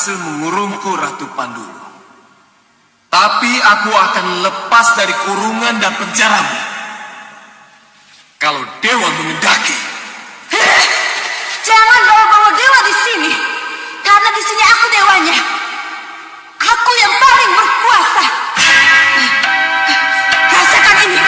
berhasil mengurungku, Ratu Pandulu. Tapi aku akan lepas dari kurungan dan penjaramu kalau dewa mengendaki. Jangan bawa-bawa dewa di sini, karena di sini aku dewanya. Aku yang paling berkuasa. Rasakan ini.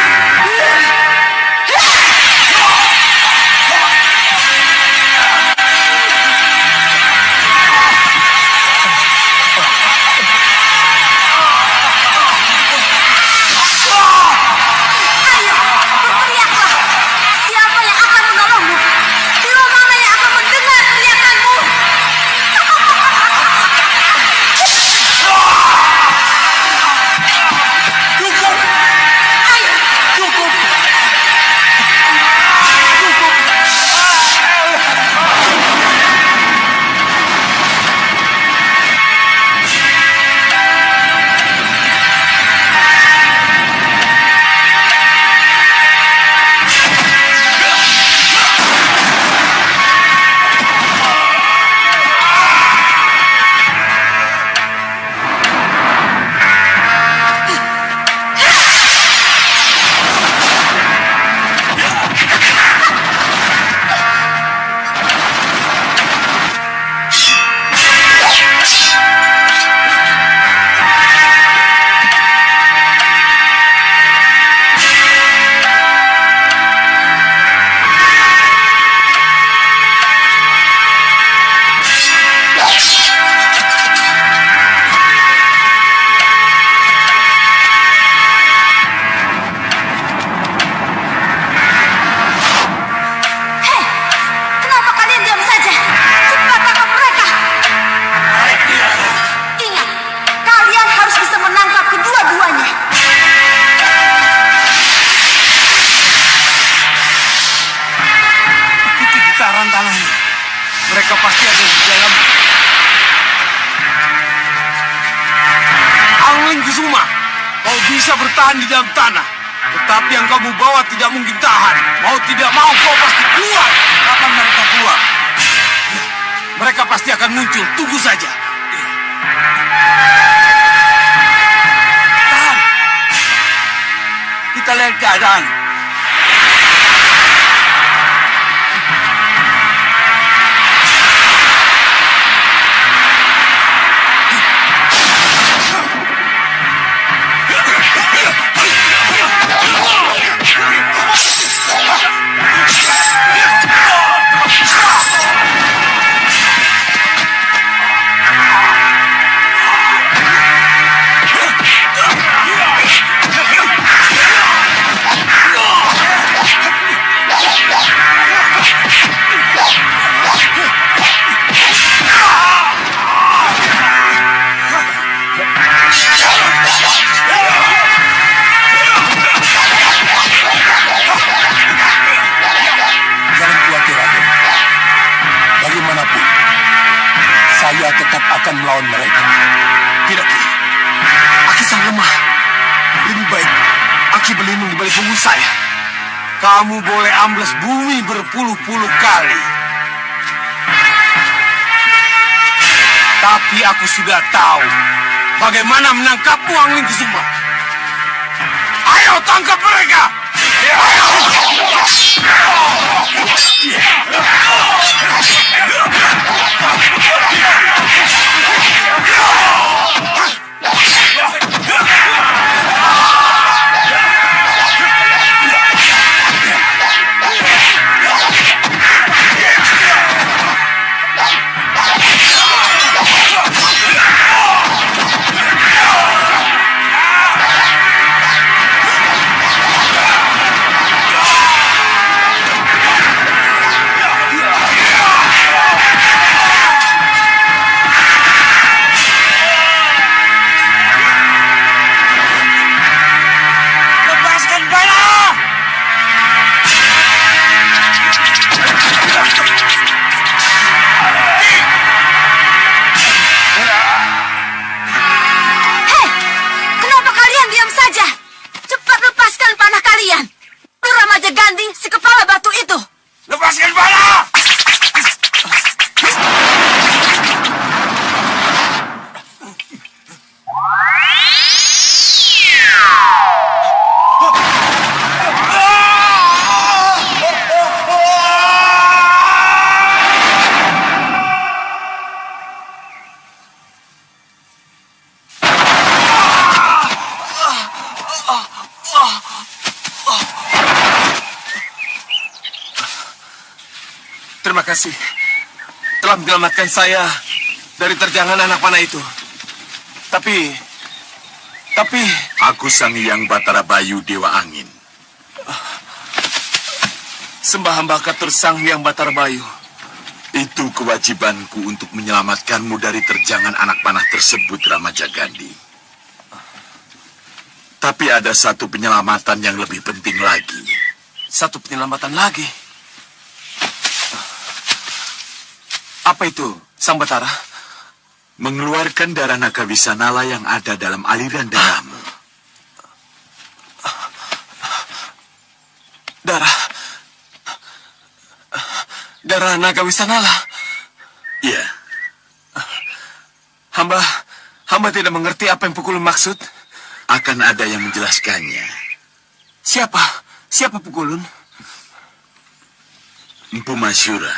Mereka pasti ada di dalam. Angling Kusuma, kau bisa bertahan di dalam tanah. Tetapi yang kamu bawa tidak mungkin tahan. Mau tidak mau kau pasti keluar. Kapan mereka keluar? Mereka pasti akan muncul. Tunggu saja. Tahan. Kita lihat keadaan. Saya tetap akan melawan mereka. Tidak, Ki. Aki sangat lemah. Lebih baik Aki berlindung di balik punggung saya. Kamu boleh ambles bumi berpuluh-puluh kali. Tapi aku sudah tahu bagaimana menangkapmu, Angling Kusuma. Ayo tangkap mereka! Ayo! kasih telah menyelamatkan saya dari terjangan anak panah itu. Tapi Aku Sang Hyang Batara Bayu Dewa Angin. sembah hamba katur Sang Hyang Batara Bayu. Itu kewajibanku untuk menyelamatkanmu dari terjangan anak panah tersebut, Ramajagandhi. Tapi ada satu penyelamatan yang lebih penting lagi. Satu penyelamatan lagi. Apa itu, Sang Batara? Mengeluarkan darah naga Wisanala yang ada dalam aliran darahmu. Darah naga Wisanala. Iya. Hamba tidak mengerti apa yang Pukulun maksud. Akan ada yang menjelaskannya. Siapa Pukulun? Empu Masyura.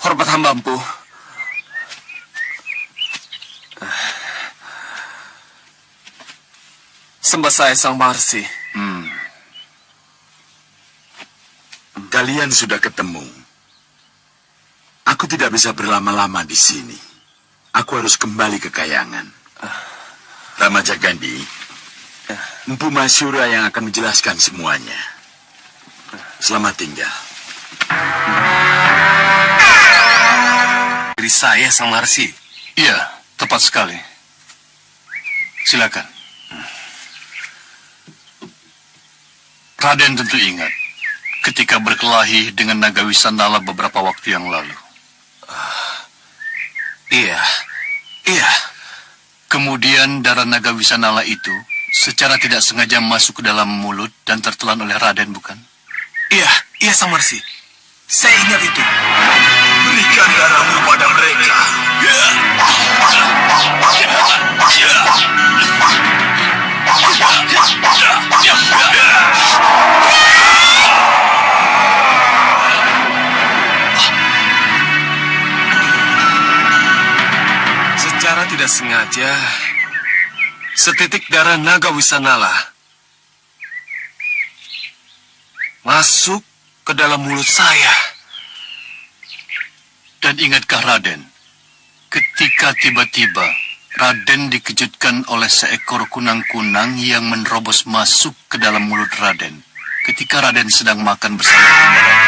Hormat hamba, Empu. Sembah saya Sang Maharsi. Kalian sudah ketemu. Aku tidak bisa berlama-lama di sini. Aku harus kembali ke Kayangan. Ramajagandhi, Empu Masyura yang akan menjelaskan semuanya. Selamat tinggal. Dari saya, Sang Maharsi. Iya, tepat sekali. Silakan. Raden tentu ingat ketika berkelahi dengan naga Wisanala beberapa waktu yang lalu. Iya. Kemudian darah naga Wisanala itu secara tidak sengaja masuk ke dalam mulut dan tertelan oleh Raden, bukan? Iya Sang Maharsi. Saya ingat itu. Berikan darahmu pada mereka. Secara tidak sengaja, setitik darah naga Wisanala masuk ke dalam mulut saya. Dan ingatkah Raden, ketika tiba-tiba Raden dikejutkan oleh seekor kunang-kunang yang menerobos masuk ke dalam mulut Raden ketika Raden sedang makan bersama Kumbara.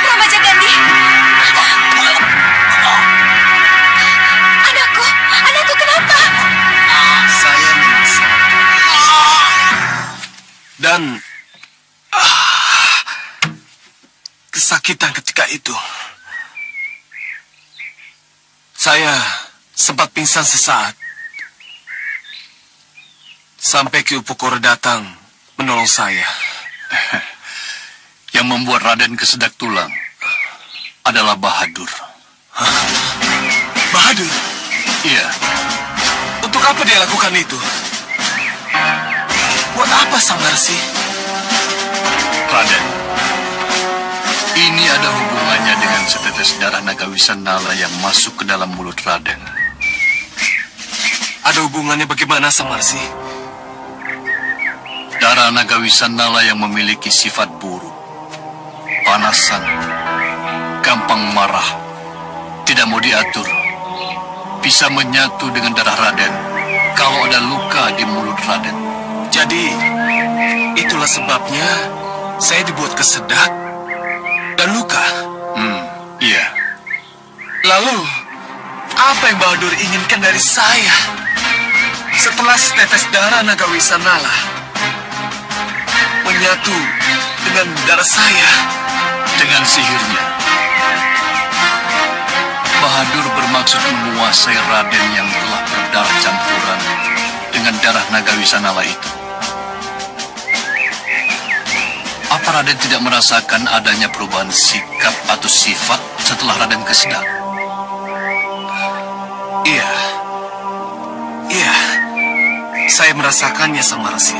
Ramajagandhi. Anakku kenapa? Saya memang sadar. Dan kesakitan ketika itu. Saya sempat pingsan sesaat. Sampai Ki Upukara datang menolong saya. Yang membuat Raden kesedak tulang adalah Bahadur. Bahadur, Iya, untuk apa dia lakukan itu? Buat apa Sang Maharsi? Raden. Ini ada hubungannya dengan setetes darah naga Wisanala yang masuk ke dalam mulut Raden. Ada hubungannya bagaimana Sang Maharsi? Darah naga Wisanala yang memiliki sifat buruk, panasan, gampang marah, tidak mau diatur, bisa menyatu dengan darah Raden kalau ada luka di mulut Raden. Jadi, itulah sebabnya saya dibuat kesedak dan luka. Iya. Lalu, apa yang Bahadur inginkan dari saya? Setelah setetes darah naga Wisanala menyatu dengan darah saya. Dengan sihirnya, Bahadur bermaksud menguasai Raden yang telah berdarah campuran dengan darah naga Wisanala itu. Apa Raden tidak merasakan adanya perubahan sikap atau sifat setelah Raden kesedak? Iya. Saya merasakannya, Sang Maharsi.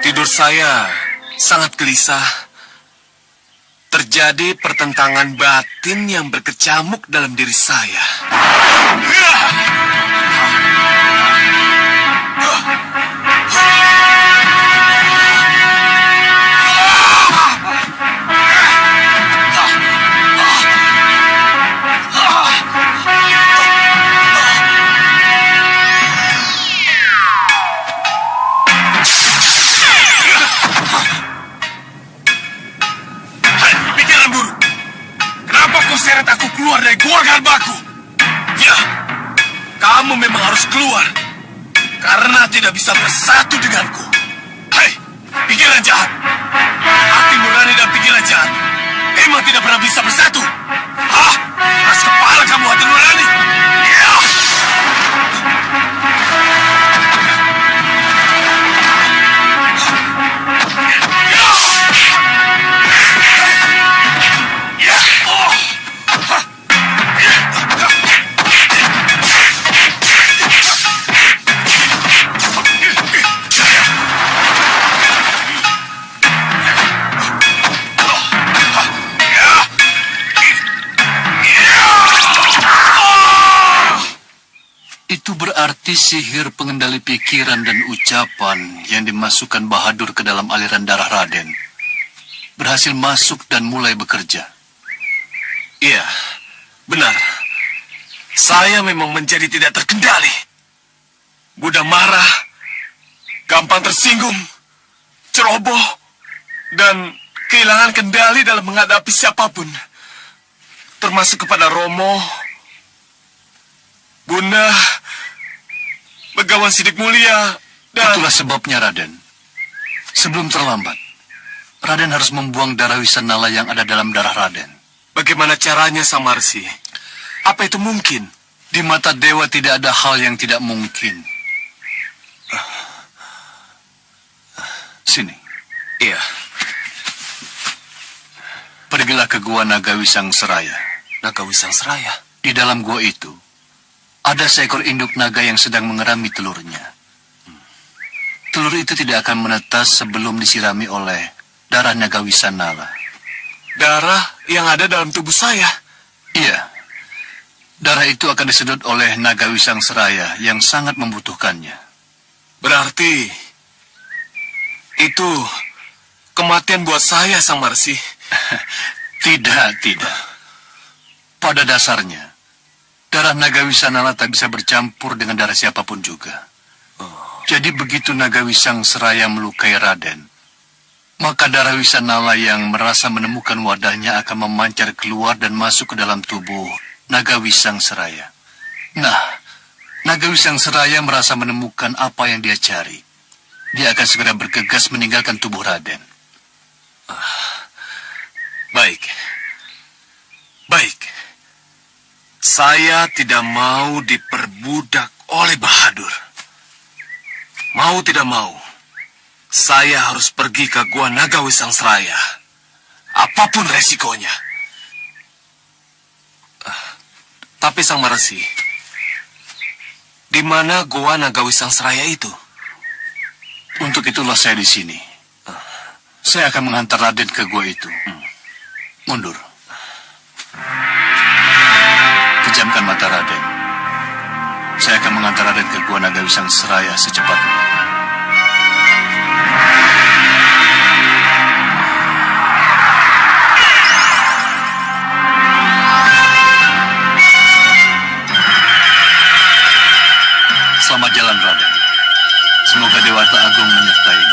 Tidur saya sangat gelisah. Terjadi pertentangan batin yang berkecamuk dalam diri saya. Seret aku keluar dari gua garbaku. Ya, kamu memang harus keluar karena tidak bisa bersatu denganku. Hei, pikiran jahat, hati nurani dan pikiran jahat memang tidak pernah bisa bersatu. Hah? Keras kepala kamu hati nurani. Ya. Itu berarti sihir pengendali pikiran dan ucapan yang dimasukkan Bahadur ke dalam aliran darah Raden berhasil masuk dan mulai bekerja. Iya, benar. Saya memang menjadi tidak terkendali. Mudah marah, gampang tersinggung, ceroboh, dan kehilangan kendali dalam menghadapi siapapun. Termasuk kepada Romo, Bunda, Begawan Sidik Mulia, dan... Itulah sebabnya, Raden. Sebelum terlambat, Raden harus membuang darah Wisanala yang ada dalam darah Raden. Bagaimana caranya, Sang Marsi? Apa itu mungkin? Di mata dewa tidak ada hal yang tidak mungkin. Sini. Iya. Pergilah ke gua Naga Wisang Seraya. Naga Wisang Seraya? Di dalam gua itu, ada seekor induk naga yang sedang mengerami telurnya. Telur itu tidak akan menetas sebelum disirami oleh darah Naga Wisanala. Darah yang ada dalam tubuh saya? Iya. Darah itu akan disedot oleh Naga Wisang Seraya yang sangat membutuhkannya. Berarti itu kematian buat saya, Sang Marsi. Tidak. Pada dasarnya, darah Naga Wisanala tak bisa bercampur dengan darah siapapun juga. Jadi begitu Naga Wisang Seraya melukai Raden, maka darah Wisanala yang merasa menemukan wadahnya akan memancar keluar dan masuk ke dalam tubuh Naga Wisang Seraya. Nah, Naga Wisang Seraya merasa menemukan apa yang dia cari. Dia akan segera bergegas meninggalkan tubuh Raden. Baik. Saya tidak mau diperbudak oleh Bahadur. Mau tidak mau, saya harus pergi ke Gua Naga Wisang Seraya. Apapun resikonya. Tapi Sang Marsi, di mana Gua Naga Wisang Seraya itu? Untuk itulah saya di sini. Saya akan menghantar Raden ke gua itu. Mundur. Pejamkan mata Raden. Saya akan mengantar Raden ke Gua Naga Wisang Seraya secepatnya. Selamat jalan, Raden. Semoga Dewata Agung menyertaimu.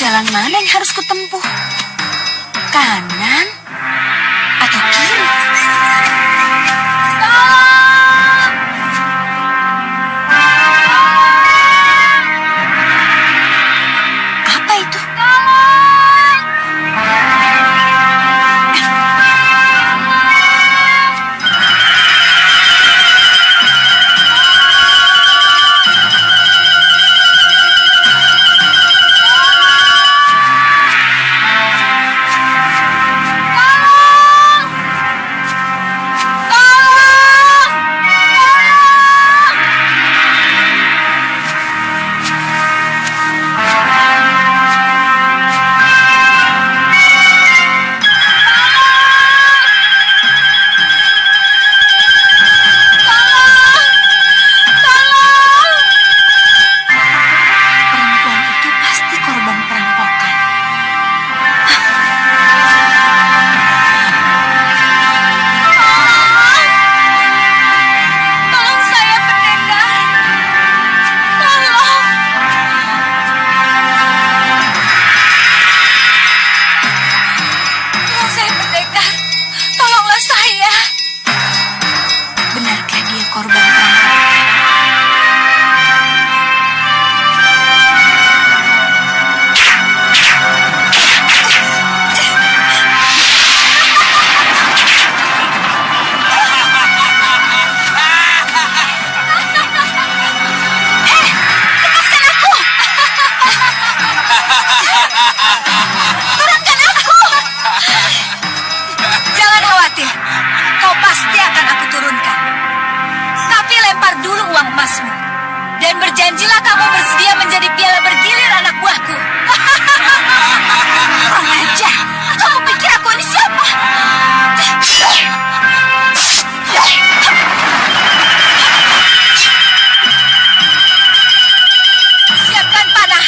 Jalan mana yang harus kutempuh? Kanan atau kiri? Tolong! Apa itu? Tolong! Perempuan itu pasti korban perampokan. Tolong saya, pendekar. Tolong. Tolong saya, pendekar. Tolonglah saya. Benarkah dia korban perampokan? Lepaskan aku! Turunkan aku! Jangan khawatir, kau pasti akan aku turunkan. Tapi lempar dulu uang emasmu. Dan berjanjilah kamu bersedia menjadi piala bergilir anak buahku. Kurang ajar, kamu pikir aku ini siapa? Siapkan panah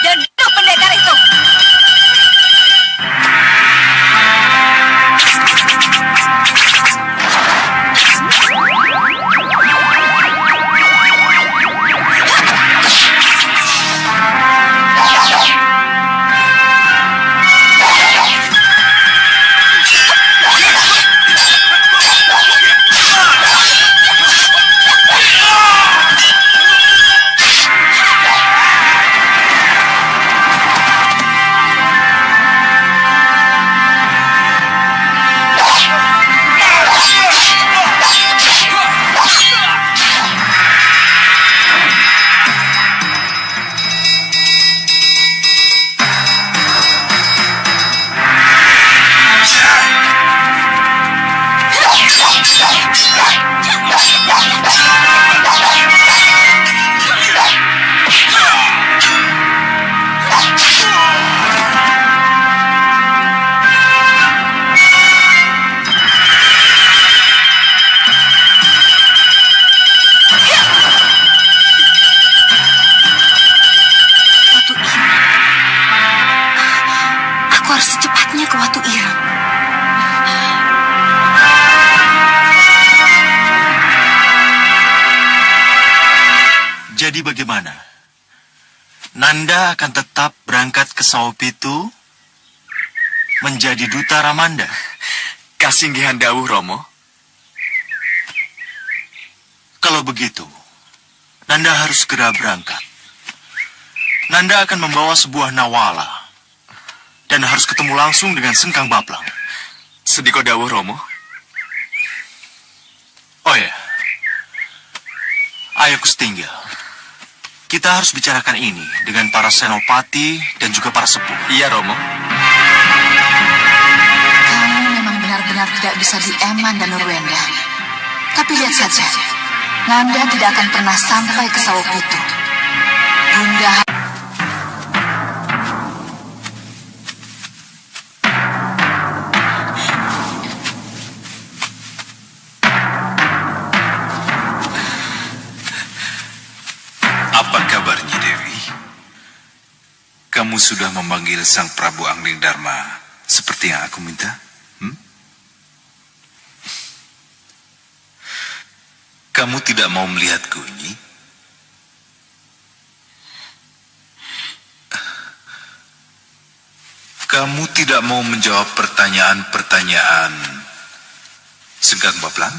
dan bunuh pendekar itu. Watu Ireng. Aku harus secepatnya ke Watu Ireng. Jadi bagaimana? Nanda akan tetap berangkat ke Saopitu menjadi duta Ramanda. Kasinggihan dawuh, Romo. Kalau begitu, Nanda harus segera berangkat. Nanda akan membawa sebuah nawala dan harus ketemu langsung dengan Sengkang Baplang. Sediko dawuh, Romo. Oh ya, ayo Kustinggil. Kita harus bicarakan ini dengan para senopati dan juga para sepuh. Iya, Romo. Kamu memang benar-benar tidak bisa dieman dan Nurwenda. Tapi lihat saja, Nanda tidak akan pernah sampai ke Saopitu. Bunda Apa kabarnya, Dewi? Kamu sudah memanggil Sang Prabu Angling Dharma seperti yang aku minta? Kamu tidak mau melihatku, Nyi? Kamu tidak mau menjawab pertanyaan-pertanyaan Sengkang Baplang?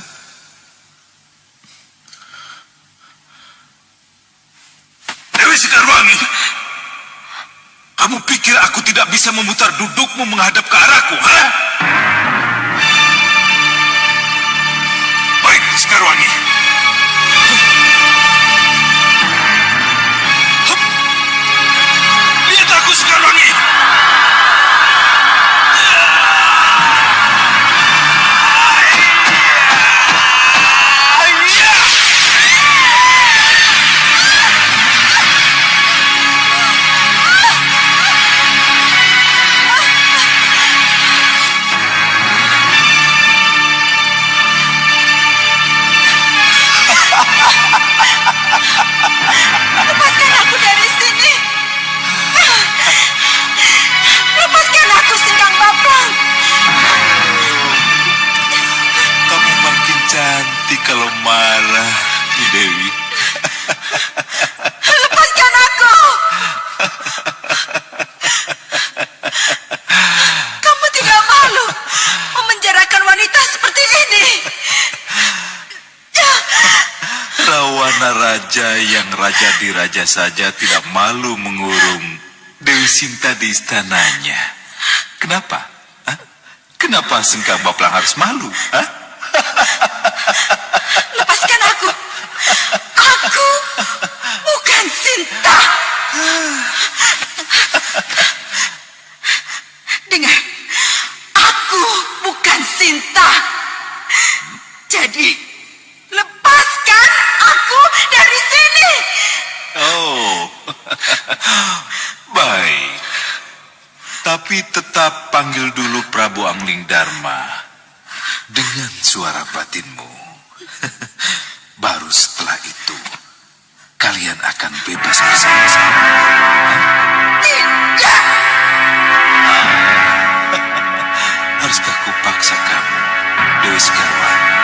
Dewi Sekarwangi, kamu pikir aku tidak bisa memutar dudukmu menghadap ke arahku, ha? Baik, Sekarwangi. Hup. Lihat aku, Sekarwangi. Lepaskan aku dari sini. Lepaskan aku, Sengkang Baplang. Kamu makin cantik kalau marah, Dewi. Lepaskan aku. Kamu tidak malu memenjarakan wanita seperti ini. Rawana raja yang raja diraja saja tidak malu mengurung Dewi Sinta di istananya. Kenapa? Hah? Kenapa Sengkang Baplang harus malu? Hah? Lepaskan aku. Aku bukan Sinta. Dengar, aku bukan Sinta. Jadi, lepaskan aku dari sini. Oh, baik. Tapi tetap panggil dulu Prabu Angling Dharma dengan suara batinmu. Baru setelah itu, kalian akan bebas bersama-sama. Tidak. Haruskah kupaksa kamu, Dewi Sekarwangi?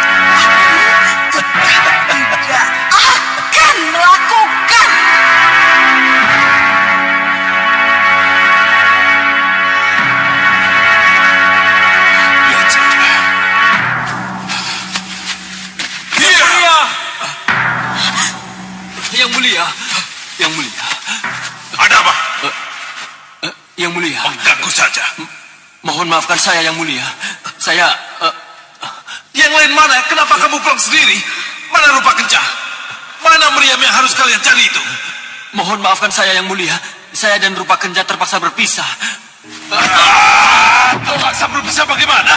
Tidak akan melakukan. Lihat saja. Yang mulia, yang mulia, Ada apa? yang mulia. Mengganggu saja. Mohon maafkan saya, yang mulia. Saya Yang lain mana? Kenapa kamu pulang sendiri? Mana Rupa Kencah? Mana meriam yang harus kalian cari itu? mohon maafkan saya, yang mulia. Saya dan Rupa Kenja terpaksa berpisah. Terpaksa berpisah bagaimana?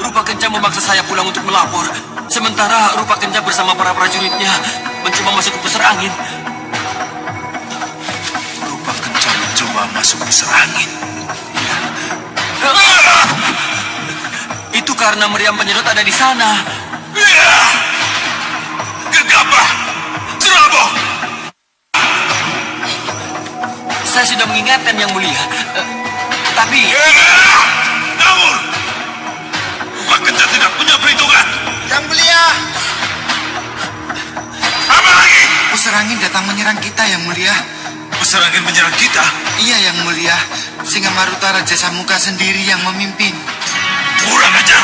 Rupa Kenja memaksa saya pulang untuk melapor. Sementara Rupa Kenja bersama para prajuritnya mencoba masuk ke pusar angin. Rupa Kencang mencoba masuk pusar angin. Itu karena meriam penyedot ada di sana. Gegabah! Ceroboh! Saya sudah mengingatkan, yang mulia. Tapi Ngawur! Rupa Kencah tidak punya perhitungan. Yang mulia, Apa lagi? pusar angin datang menyerang kita, Yang mulia. Pusar angin menyerang kita. Iya, Yang mulia. Singa-Maruta Raja Samuka sendiri yang memimpin. Kurang ajar.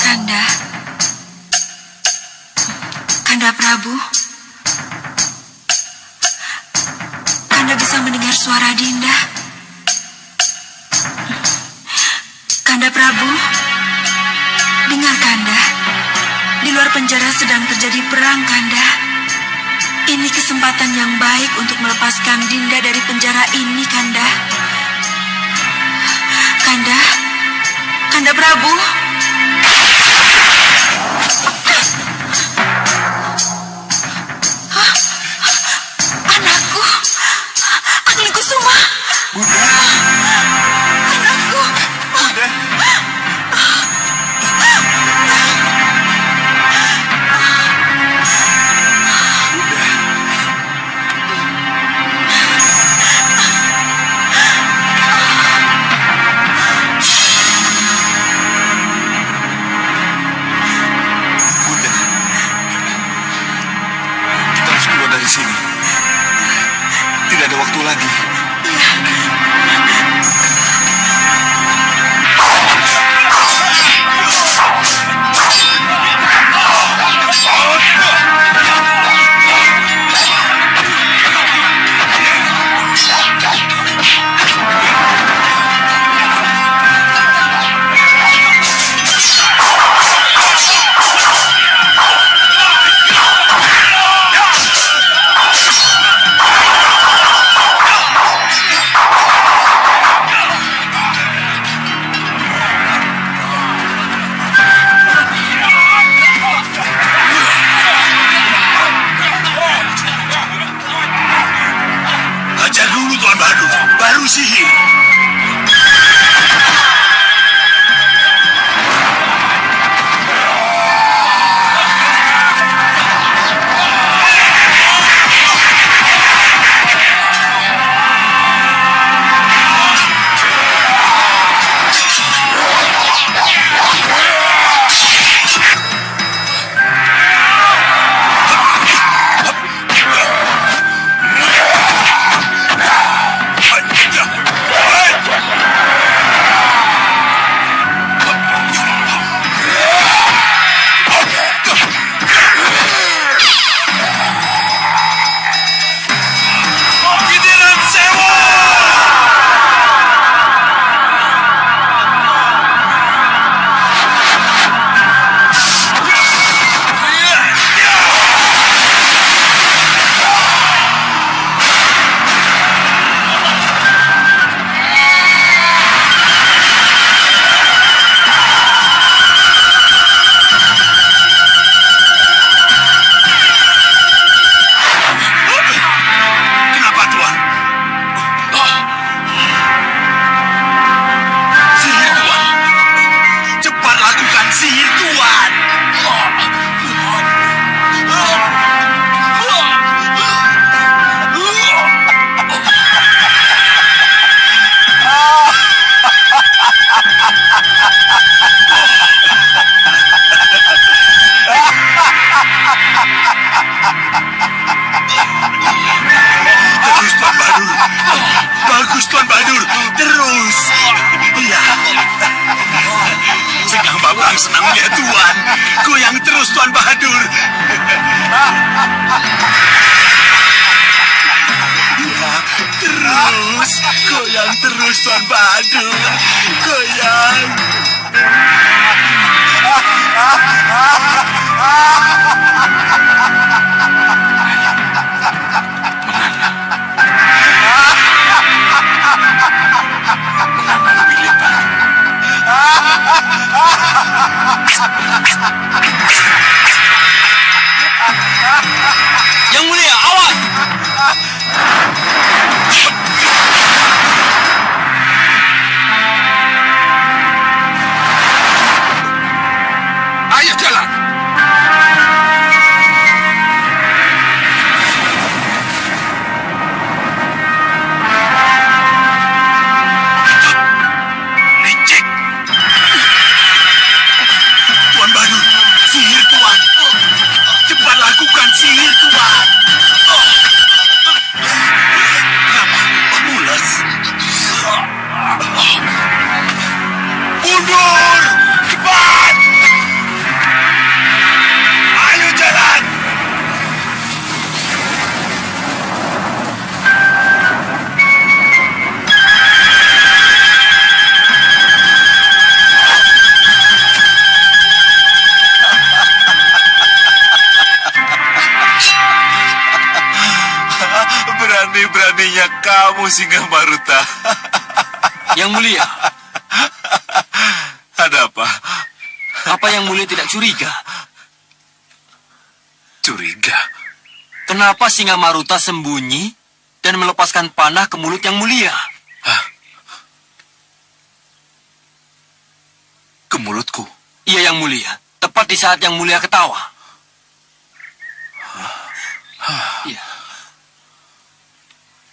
Kanda. Kanda Prabu. Kanda bisa mendengar suara Dinda. Kanda Prabu. Dengar Kanda. Di luar penjara sedang terjadi perang, Kanda. Ini kesempatan yang baik untuk melepaskan Dinda dari penjara ini, Kanda. Kanda. Kanda Prabu. Anakku. Agni Kusuma. Anakku. Kita harus keluar dari sini. Tidak ada waktu lagi. Ajar dulu Tuan Bahadur, baru sihir. Kenapa Tuan? Sihir Tuan. Cepat lakukan sihir Tuan. Terus Tuan Bahadur. Bagus Tuan Bahadur. Terus. Iya. Segang Babang senang lihat Tuan. Goyang terus Tuan Bahadur. Iya. Terus. Goyang terus Tuan Bahadur. Goyang. Mengapa lebih lebar? Yang mulia, awas! Ayo jalan! Licik. Tuan Bahadur, sihir Tuan. Cepat lakukan sihir Tuan. Berani-beraninya kamu, Singa Maruta. Yang mulia, Ada apa? apa yang mulia tidak curiga? Curiga? Kenapa Singa Maruta sembunyi dan melepaskan panah ke mulut yang mulia? Hah? Ke mulutku? Iya, yang mulia. Tepat di saat yang mulia ketawa. Iya.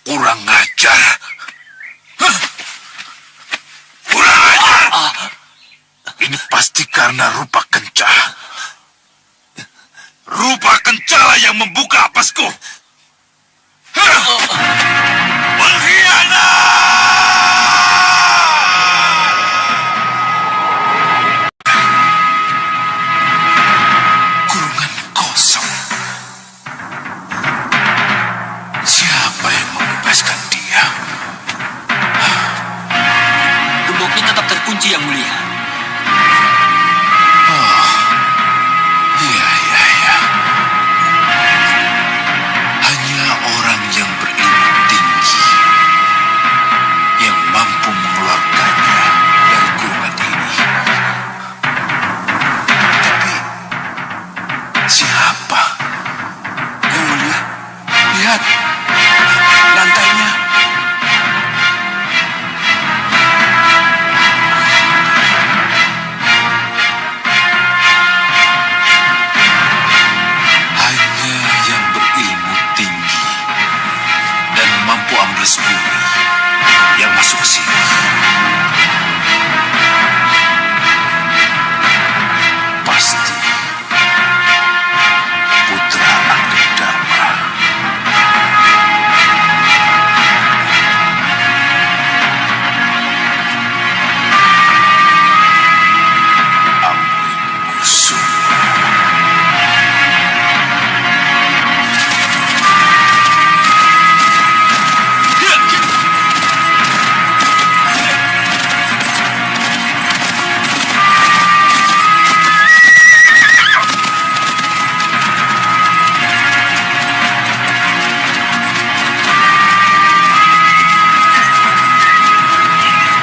Kurang ajar. Hah? Kurang ajar. Ini pasti karena rupa kencah. Rupa kencah yang membuka apasku. Hah? Pengkhianat! Kurungan kosong. Siapa yang membebaskan dia? Gemboknya tetap terkunci, yang mulia. Iya. Hanya orang yang berilmu tinggi yang mampu mengeluarkannya dari kurungan ini. Tapi siapa? Yang mulia, Lihat, lantainya. hanya yang berilmu tinggi dan mampu ambles bumi yang masuk sini. Pasti putra Anggidharma. Amrikusuma.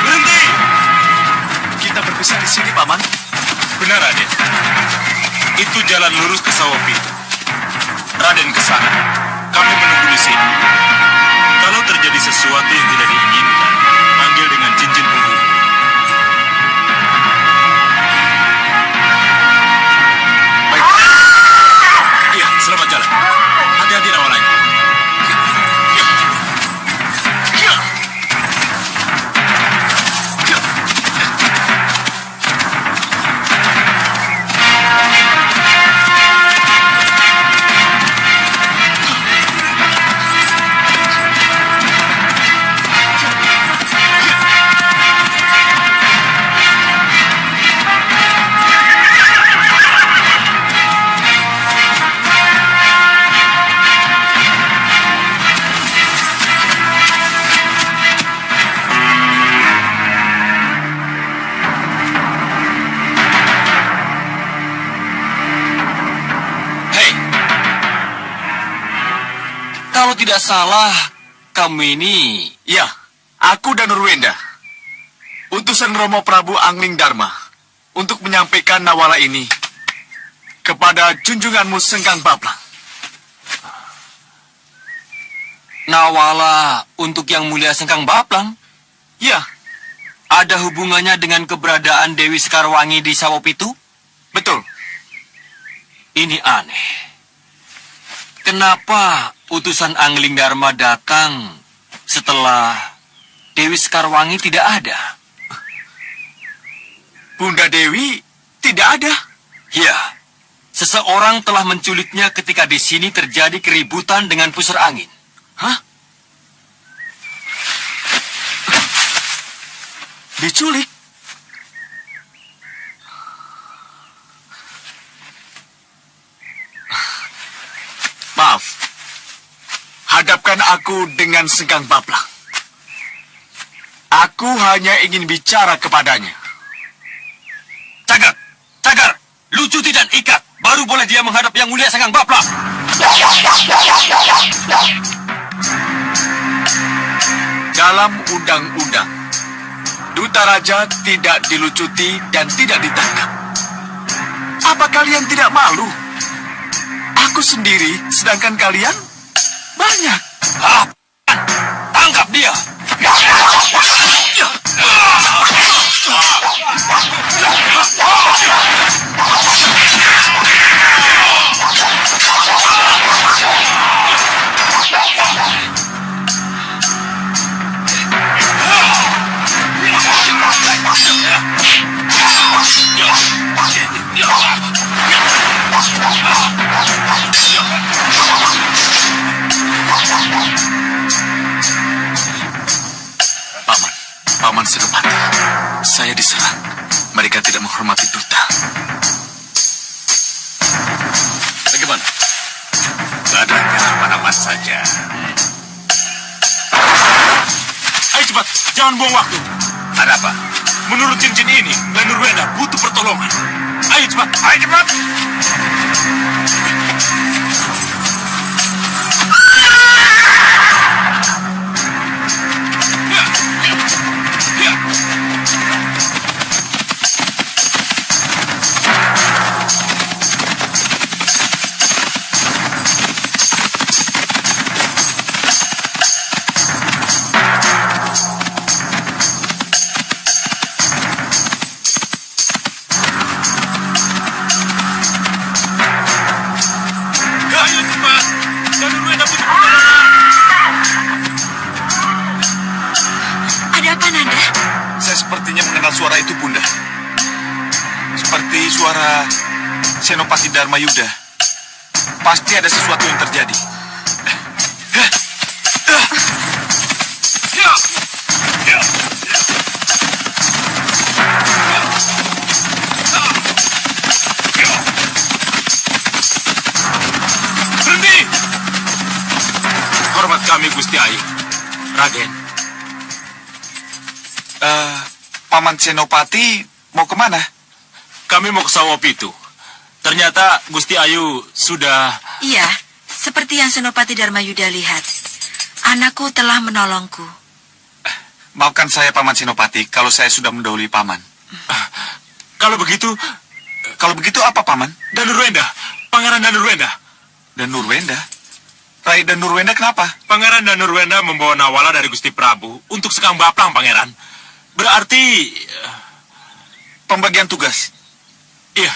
Berhenti! Kita berpisah di sini, Paman. Benar, Raden. Itu jalan lurus ke Sawah Pitu. Raden ke sana. Kami menunggu di sini. Kalau terjadi sesuatu yang tidak diinginkan, panggil dengan cincin penghulu. Baik. Iya, selamat jalan. Hati-hati Nawalanya. Hei, kalau tidak salah, kamu ini... Ya, aku dan Nurwenda. Utusan Romo Prabu Angling Dharma untuk menyampaikan nawala ini kepada junjunganmu Sengkang Bablang. Nawala untuk yang mulia Sengkang Bablang? Ya, Ada hubungannya dengan keberadaan Dewi Sekarwangi di Sawopitu? betul. Ini aneh. Kenapa utusan Angling Dharma datang setelah Dewi Sekarwangi tidak ada? Bunda Dewi tidak ada. Ya, seseorang telah menculiknya ketika di sini terjadi keributan dengan pusar angin. Hah? Diculik? Maaf. Hadapkan aku dengan Sengkang Bablang. Aku hanya ingin bicara kepadanya. Cagar! Cagar! Lucu dan ikat. Baru boleh dia menghadap yang mulia Sengkang Bablang. dalam undang-undang, duta raja tidak dilucuti dan tidak ditangkap. Apa kalian tidak malu? Aku sendiri, sedangkan kalian banyak. Tangkap dia! Paman Senopati, saya diserang. Mereka tidak menghormati duta. Bagaimana? Dadanya aman-aman saja. Ayo cepat, jangan buang waktu. Ada apa? Menurut cincin ini, Danurwenda butuh pertolongan. Ayo cepat, ayo cepat. Suara itu, Bunda. Seperti suara Senopati Dharmayuda. Pasti ada sesuatu yang terjadi. Berhenti! Hormat kami, Gusti Ayu. Raden. Paman Senopati mau kemana? Kami mau ke Sawopitu. Ternyata Gusti Ayu sudah... Iya, seperti yang Senopati Dharmayuda lihat. Anakku telah menolongku. Maafkan saya, Paman Senopati, kalau saya sudah mendahului Paman. Kalau begitu apa, Paman? Danurwenda, Pangeran Danurwenda. Danurwenda? Rai Danurwenda kenapa? Pangeran Danurwenda membawa Nawala dari Gusti Prabu untuk sekang baplang, Pangeran. Berarti... Pembagian tugas? Iya.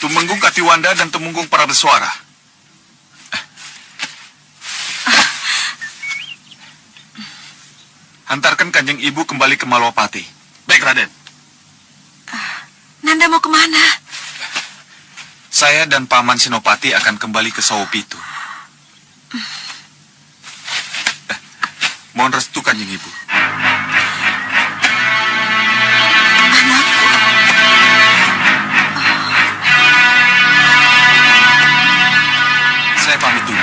Tumenggung Katiwanda dan Tumenggung Parabeswara. Hantarkan Kanjeng Ibu kembali ke Malwapati. Baik, Raden. Nanda mau kemana? Saya dan Paman Senopati akan kembali ke Sawopitu. Mohon restu, Kanjeng Ibu. Anakku. Saya pamit dulu.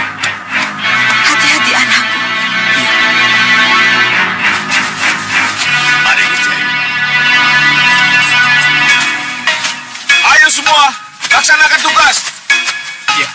Hati-hati, anakku. Mari, Gusti Ayu. Ayo semua, laksanakan tugas. Iya.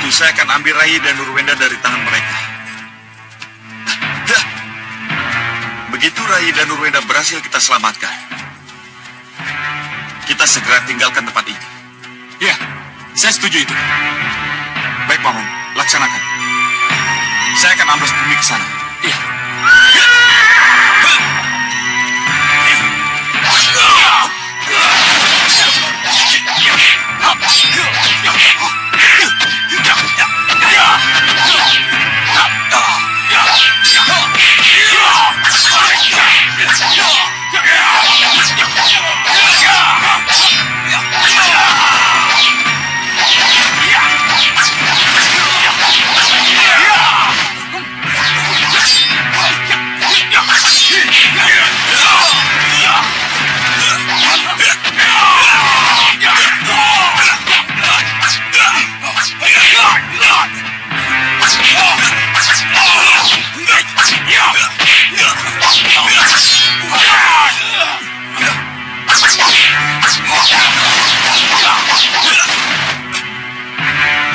Saya akan ambil Rai dan Nurwenda dari tangan mereka. Begitu Rai dan Nurwenda berhasil kita selamatkan, kita segera tinggalkan tempat ini. Ya, saya setuju itu. Baik, Paman. Laksanakan. Saya akan ambles bumi ke sana. Iya.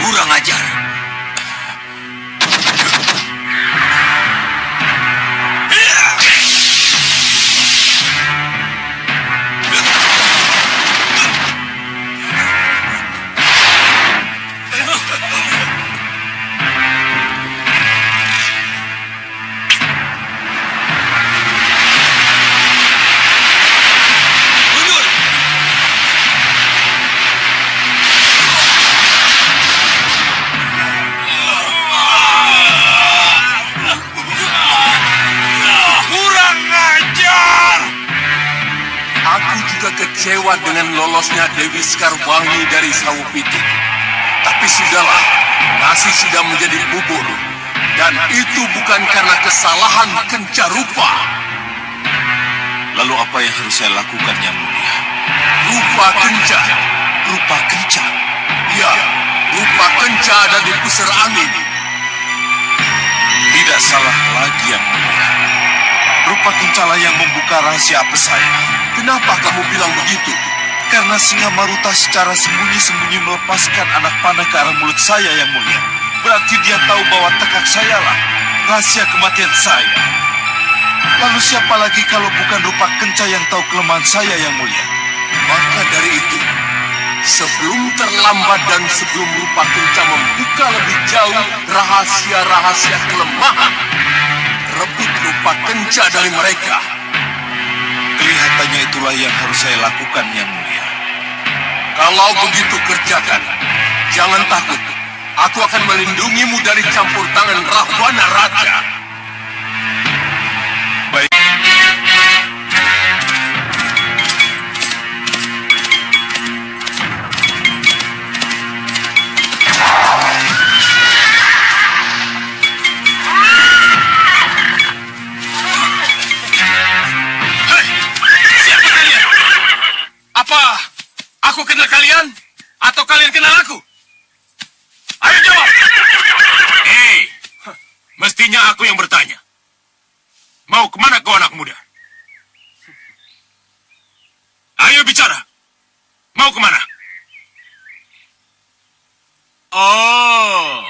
Kurang ajar. Kecewa dengan lolosnya Dewi Sekarwangi dari Sawupiti. Tapi sudahlah, nasi sudah menjadi bubur. Dan itu bukan karena kesalahan Kencarupa. Lalu apa yang harus saya lakukan, Yang Mulia? Rupa Kenca. Rupa Kenca? Ya, Rupa Kenca ada di pusar angin. Tidak salah lagi, Yang Mulia. Rupa Kencalah yang membuka rahasia apes saya. Kenapa kamu bilang begitu? Karena Singa Maruta secara sembunyi-sembunyi melepaskan anak panah ke arah mulut saya, Yang Mulia. Berarti dia tahu bahwa tekak saya lah rahasia kematian saya. Lalu siapa lagi kalau bukan Rupa Kenca yang tahu kelemahan saya, Yang Mulia? Maka dari itu, sebelum terlambat dan sebelum Rupa Kenca membuka lebih jauh rahasia-rahasia kelemahan, rebut Rupa Kenca dari mereka. Kelihatannya itulah yang harus saya lakukan, Yang Mulia. Kalau begitu kerjakan. Jangan takut. Aku akan melindungimu dari campur tangan Rahwana Raja. Baik. Apa aku kenal kalian? Atau kalian kenal aku? Ayo jawab! Mestinya aku yang bertanya. Mau kemana kau anak muda? Ayo bicara. Mau kemana? Oh,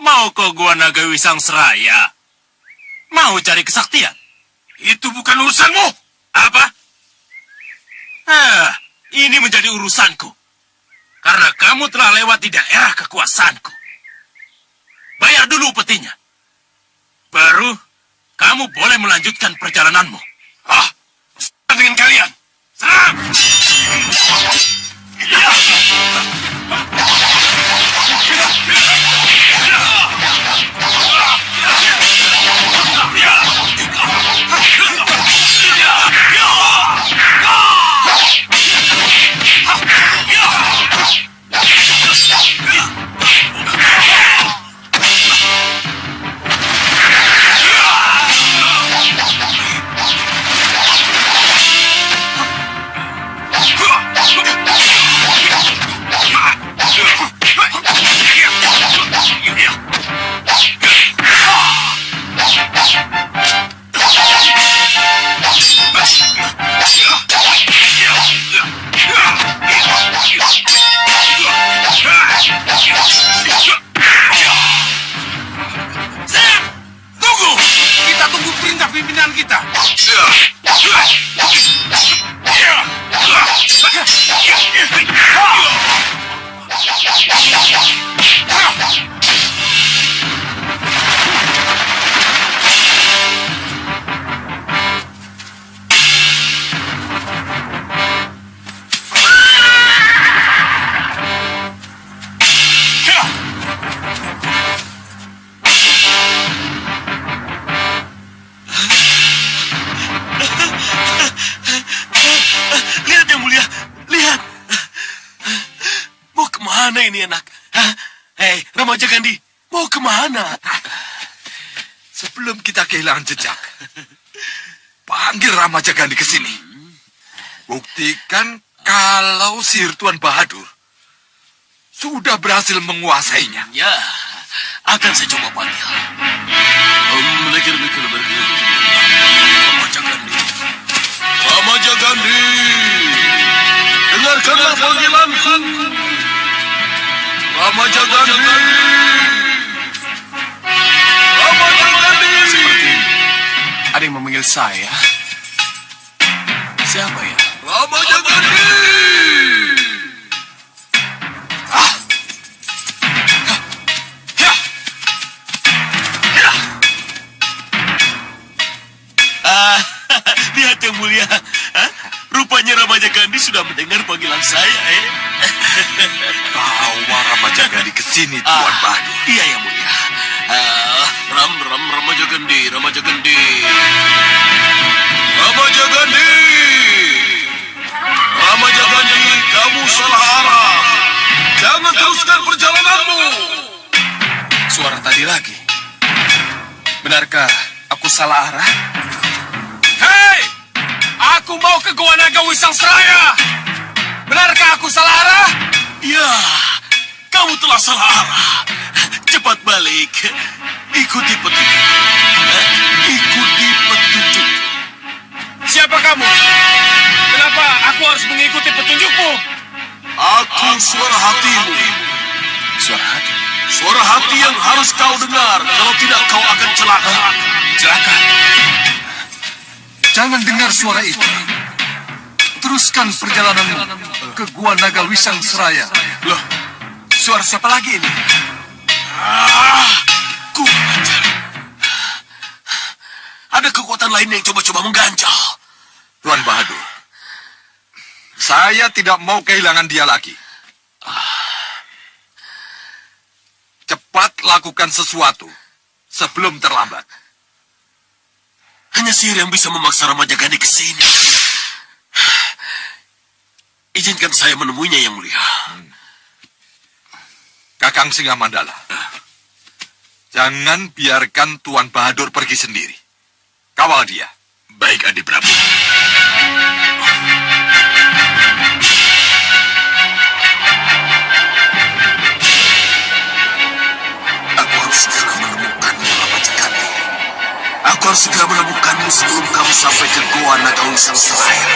mau ke Gua Naga Wisang Seraya? Mau cari kesaktian? Itu bukan urusanmu. Apa? Ini menjadi urusanku. Karena kamu telah lewat di daerah kekuasaanku. Bayar dulu petinya. Baru kamu boleh melanjutkan perjalananmu. Dengan kalian. Serang! Kemana ini anak? Hah? Hei, remaja Gandhi, mau kemana? Sebelum kita kehilangan jejak, panggil Ramaja Gandhi ke sini. Buktikan kalau sihir Tuan Bahadur sudah berhasil menguasainya. Ya, akan saya coba panggil. Mikir-mikir berkira. Ramaja Gandhi. Ramaja Gandhi. Dengarkanlah panggilanku. Ramaja Gandhi. Ramaja Gandhi. Seperti ada yang memanggil saya. Siapa ya? Ramaja Gandhi. Lihat yang mulia. Hah? Rupanya Ramaja Gandhi sudah mendengar panggilan saya, Bawa Ramaja Gandhi ke sini, Tuan Bahadur. Iya yang mulia. Ramaja Gandhi, Ramaja Gandhi. Ramaja Gandhi. Ramaja Gandhi, kamu salah arah. Jangan teruskan perjalananmu. Suara tadi lagi. Benarkah aku salah arah? Hei! Aku mau ke Gua Naga Wisang Seraya. Benarkah aku salah arah? Ya, kamu telah salah arah. Cepat balik. Ikuti petunjuk. Ikuti petunjuk. Siapa kamu? Kenapa aku harus mengikuti petunjukmu? Aku suara hatimu. Suara hati. Suara hati yang harus kau dengar. Kalau tidak kau akan celaka. Celaka. Jangan dengar suara itu. Teruskan perjalanan ke Gua Naga Wisang Seraya. Loh, suara siapa lagi ini? Kurang ajar. Ada kekuatan lain yang coba-coba mengganjal. Tuan Bahadur, saya tidak mau kehilangan dia lagi. Cepat lakukan sesuatu sebelum terlambat. Hanya sihir yang bisa memaksa Ramaja Gandhi ke sini. Izinkan saya menemuinya yang mulia. Kakang Singamandala, jangan biarkan Tuan Bahadur pergi sendiri. Kawal dia. Baik, Adi Prabu. Aku harus segera menemukanmu, Ramaja Gandhi. Aku harus segera menemukanmu sebelum kamu sampai ke Gua Naga Wisang Seraya.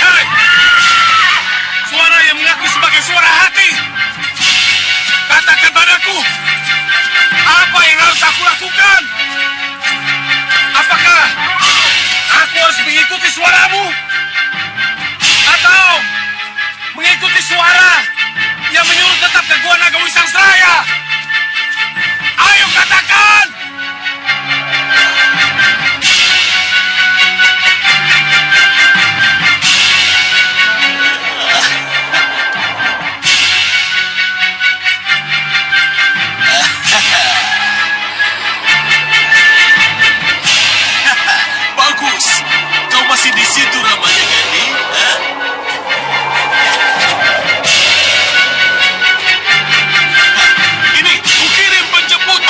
Hei! Suara yang mengaku sebagai suara hati. Katakan padaku, apa yang harus aku lakukan? Apakah aku harus mengikuti suaramu? Atau mengikuti suara yang menyuruh tetap ke Gua Naga Wisang Seraya? Ayo katakan! Bagus. Kau masih di situ, Ramaja Gandhi. Hah? Ini, kukirim penjemput.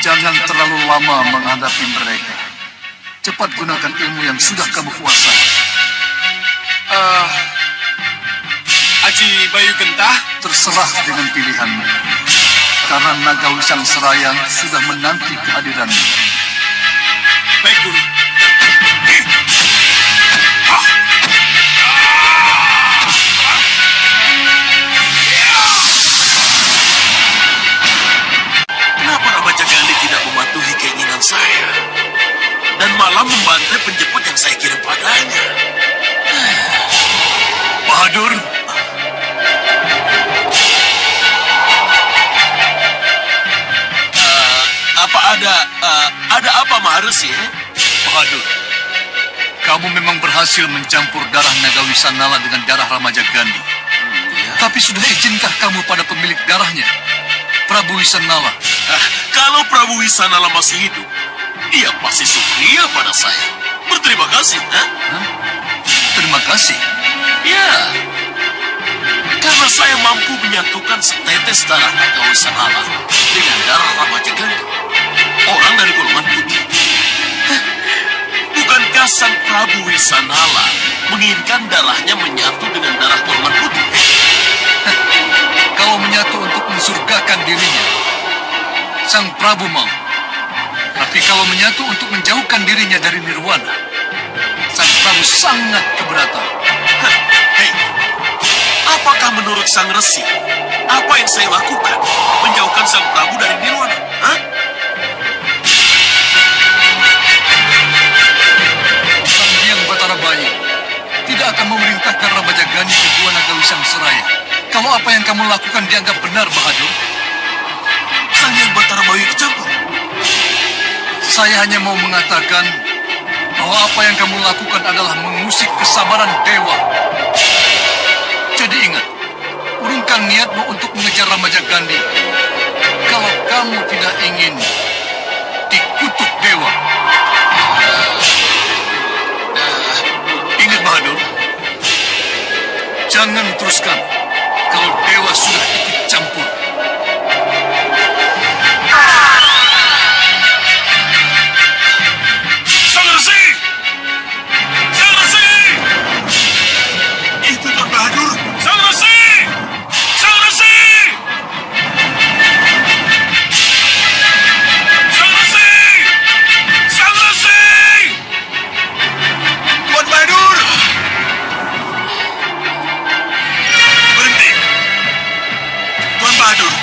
Jangan terlalu lama menghadapi mereka. Cepat gunakan ilmu yang sudah kamu kuasai. Aji Bayu Gentah, Terserah dengan pilihanmu. Karena naga Wisang Serayang sudah menanti kehadiranmu. baik Guru. Kenapa Ramajagandi tidak mematuhi keinginan saya? Dan malah membantai penjemput yang saya kirim padanya. Bahadur, Ada apa Maharesi? Bahadur, kamu memang berhasil mencampur darah naga Wisanala dengan darah Ramajagandi. Tapi sudah izinkah kamu pada pemilik darahnya, Prabu Wisanala? Kalau Prabu Wisanala masih hidup, dia pasti setia pada saya. Berterima kasih. Terima kasih. Ya, karena saya mampu menyatukan setetes darah naga Wisanala dengan darah Ramajagandi, orang dari golongan putih. Bukankah sang Prabu Wisanala menginginkan darahnya menyatu dengan darah golongan putih? Kau menyatu untuk mensurgakan dirinya. Sang Prabu mau. Tapi kalau menyatu untuk menjauhkan dirinya dari nirwana, Sang Prabu sangat keberatan. Hei, apakah menurut Sang Resi, apa yang saya lakukan menjauhkan Sang Prabu dari nirwana? Sang Hyang Batara Bayu tidak akan memerintahkan Ramajagandi ke Gua Naga Wisang Seraya. Kalau apa yang kamu lakukan dianggap benar, Bahadur. Sang Hyang Batara Bayu kecampur. Saya hanya mau mengatakan bahwa apa yang kamu lakukan adalah mengusik kesabaran dewa. Jadi ingat, urungkan niatmu untuk mengejar Ramajagandi. Kalau kamu tidak ingin dikutuk dewa. Ingat Bahadur, jangan teruskan kalau dewa sudah ikut campur. Sang Resi! Sang Resi! Itu Tuan Bahadur. Sang Resi! Sang Resi! Sang Resi! Sang Resi! Tuan Bahadur! Berhenti. Tuan Bahadur,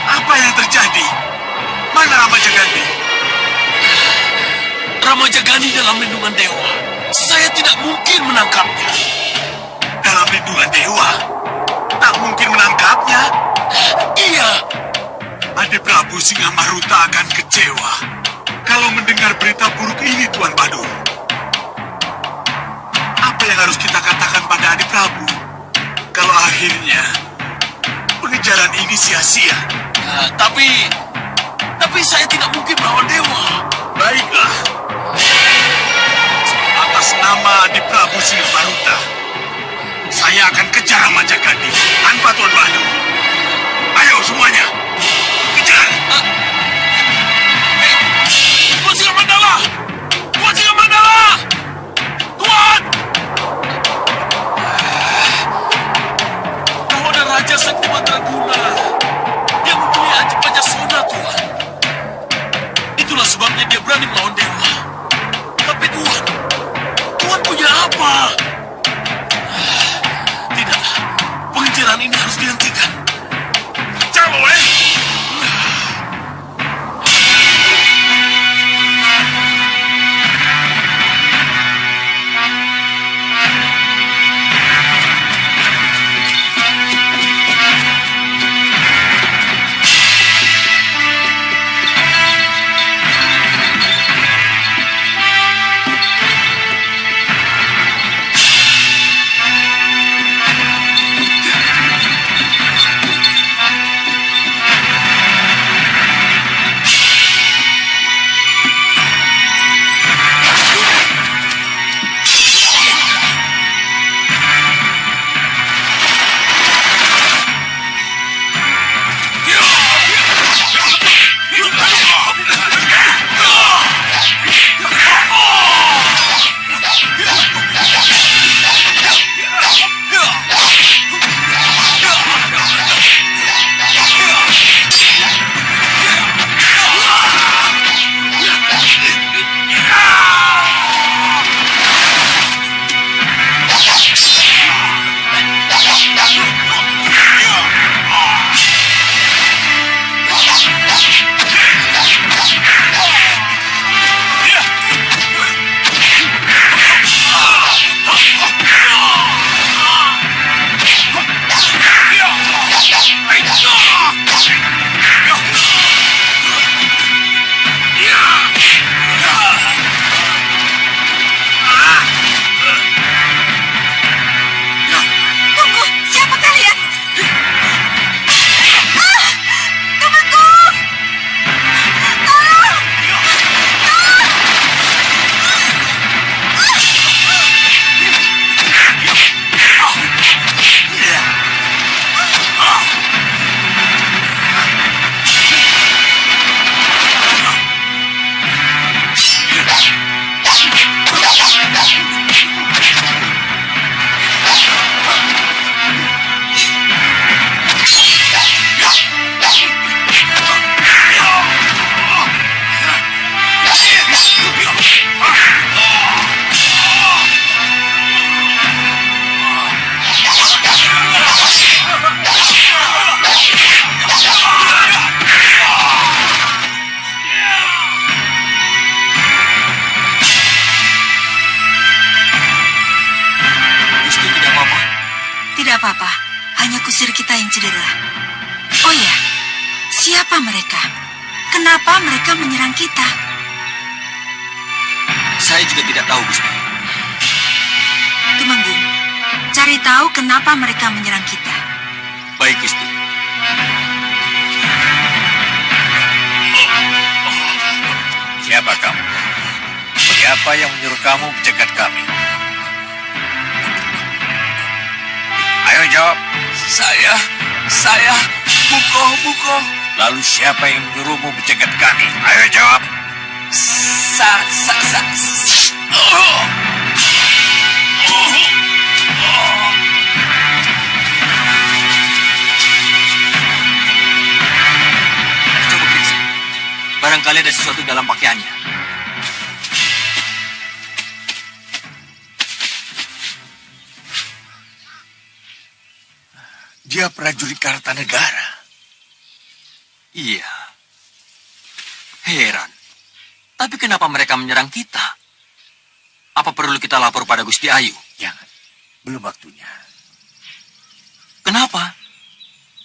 apa yang terjadi? Mana Ramajagandi? Ramajagandi dalam lindungan dewa. Saya tidak mungkin menangkapnya. Dalam lindungan dewa? Tak mungkin menangkapnya? Iya. Adi Prabu Singamahruta akan kecewa kalau mendengar berita buruk ini, Tuan Badur. Apa yang harus kita katakan pada Adi Prabu kalau akhirnya pengejaran ini sia-sia? Tapi saya tidak mungkin melawan dewa. Baiklah. Atas nama Adi Prabu Singamahruta, saya akan kejar Ramajagandi tanpa Tuan Bahadur. Ayo semuanya, kejar! Tuan Singamandala! Tuan Singamandala! Tuan! Kau ada Raja Sakti Mandraguna yang mempunyai Aji Pajasona, Tuan. Itulah sebabnya dia berani melawan dewa. Tapi Tuan punya apa? Tidak, pengejaran ini harus dihentikan. Cawe! Siapa mereka? Kenapa mereka menyerang kita? Saya juga tidak tahu, Gusti. Tumenggung, cari tahu kenapa mereka menyerang kita. Baik, Gusti. Siapa kamu? Siapa yang menyuruh kamu mencegat kami? Ayo jawab. Saya, Buko. Lalu siapa yang menyuruhmu mencegat kami? Ayo jawab. Coba periksa. Barangkali ada sesuatu dalam pakaiannya. Dia prajurit Kartanegara. Iya. Heran. Tapi kenapa mereka menyerang kita? Apa perlu kita lapor pada Gusti Ayu? Jangan, belum waktunya. Kenapa?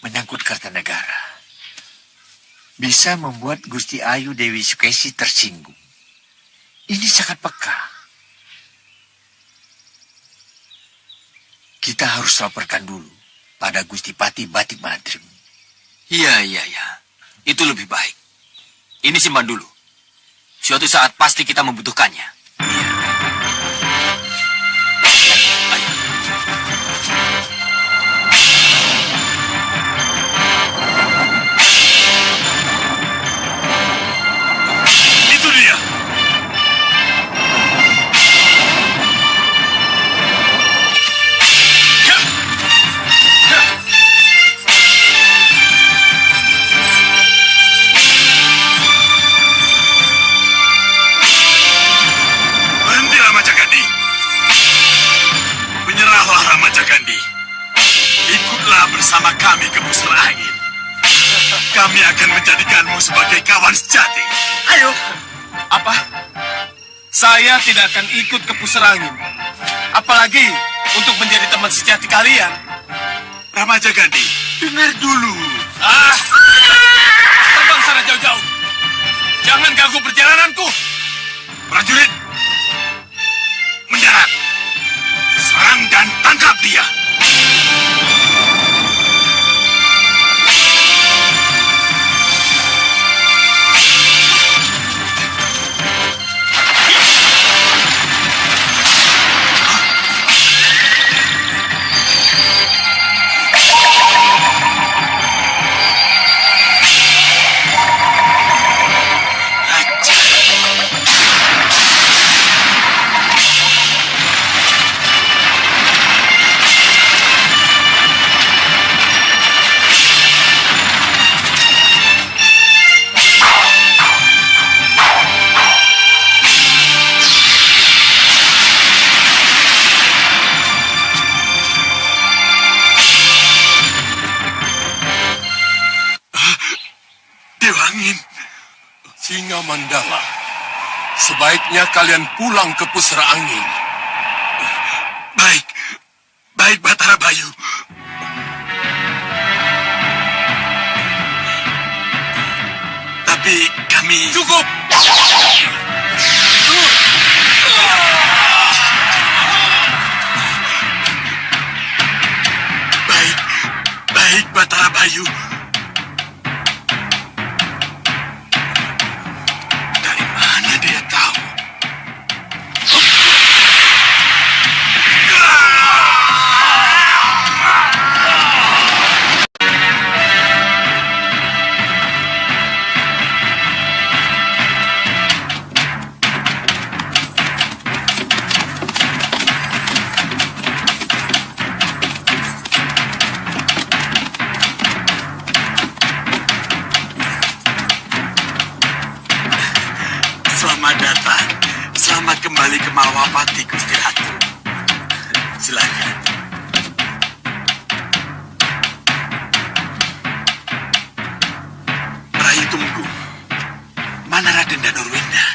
Menyangkut Kartanegara. Bisa membuat Gusti Ayu Dewi Sukesi tersinggung. Ini sangat peka. Kita harus laporkan dulu pada Gusti Pati Batik Madrim. Iya. Itu lebih baik. Ini simpan dulu. Suatu saat pasti kita membutuhkannya. Ayo. Itu dia. Berhentilah Majagandi. Menyerahlah Ramajagandi. Ikutlah bersama kami ke pusar angin. Kami akan menjadikanmu sebagai kawan sejati. Ayo. Apa? Saya tidak akan ikut ke Puserangin. Apalagi untuk menjadi teman sejati kalian. Ramajagandi, dengar dulu. Terbang sana jauh-jauh. Jangan ganggu perjalananku. Prajurit, mendarat. Serang dan tangkap dia. Dewangin, Singa Mandala, sebaiknya kalian pulang ke Puserangin. baik Batara Bayu. Tapi kami... Cukup! Baik Batara Bayu. Dari mana dia tahu? Selamat datang. Selamat kembali ke Malwapati, Gusti Ratu. Silakan. Rayi Tunggu. Mana Raden Danurwinda?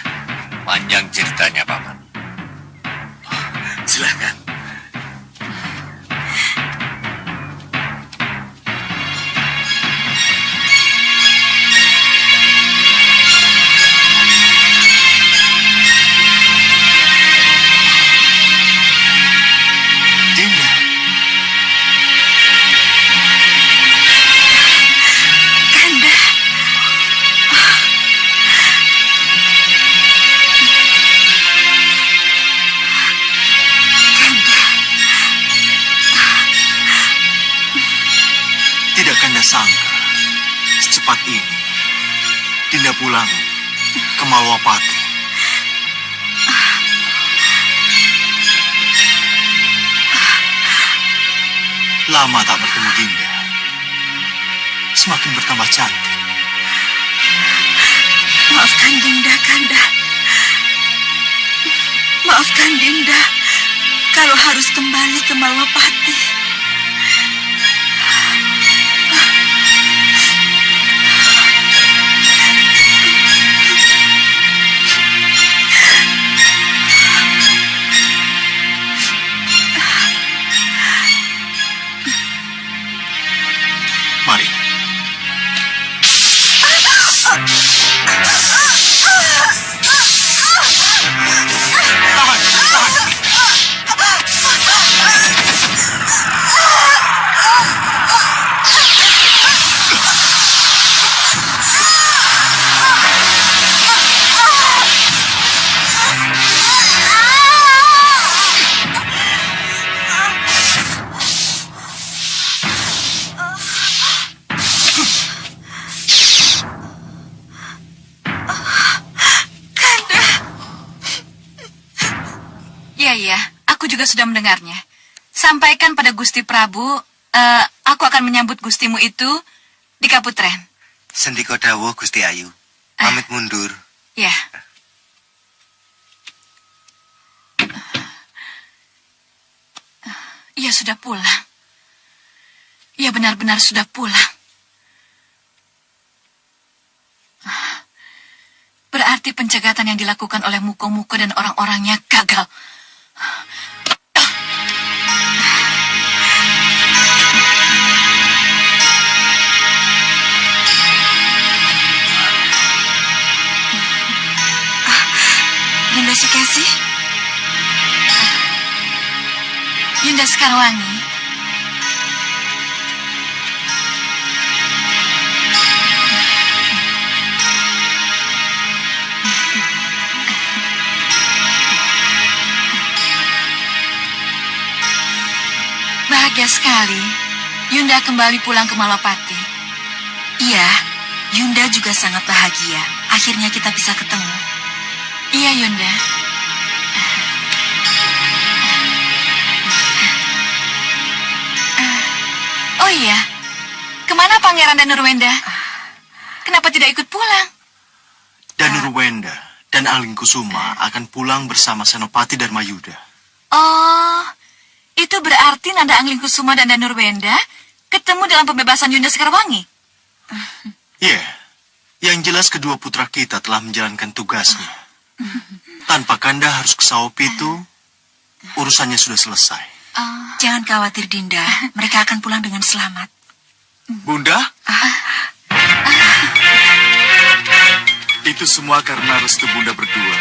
Panjang ceritanya, Paman. Silakan. sangka secepat ini Dinda pulang ke Malwapati. Lama tak bertemu Dinda, semakin bertambah cantik. Maafkan Dinda, Kanda. Maafkan Dinda kalau harus kembali ke Malwapati. Mari. Ya, aku juga sudah mendengarnya. Sampaikan pada Gusti Prabu, aku akan menyambut Gustimu itu di Kaputren. Sendika dawuh Gusti Ayu. Pamit mundur. Ya. Ia sudah pulang. Ia benar-benar sudah pulang. Berarti pencegatan yang dilakukan oleh Muko-Muko dan orang-orangnya gagal. Yunda Sukesi? Yunda Sekarwangi. Bahagia sekali. Yunda kembali pulang ke Malwapati. Iya, Yunda juga sangat bahagia. Akhirnya kita bisa ketemu. Iya, Yunda. Oh iya, kemana Pangeran Danurwenda? Kenapa tidak ikut pulang? Danurwenda dan Alingkusuma akan pulang bersama Senopati Dharmayuda. Oh, itu berarti Nanda Anglingkusuma dan Danurwenda ketemu dalam pembebasan Yunda Sekarwangi? Iya, yang jelas kedua putra kita telah menjalankan tugasnya. Tanpa Kanda harus ke Saopitu, urusannya sudah selesai. Jangan khawatir, Dinda. Mereka akan pulang dengan selamat. Bunda? Itu semua karena restu Bunda berdua.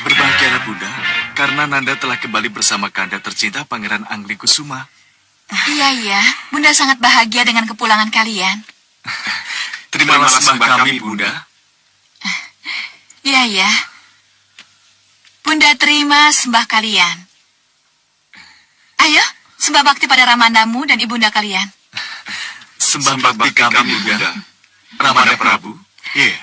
Berbahagialah Bunda, karena Nanda telah kembali bersama Kanda tercinta Pangeran Anglingkusuma. Iya, Bunda sangat bahagia dengan kepulangan kalian. Terimalah sembah kami, Bunda. Iya. Bunda terima sembah kalian. Ayo, sembah bakti pada Ramandamu dan ibunda kalian. Sembah bakti kami, Bunda. Ramanda Prabu. Iya.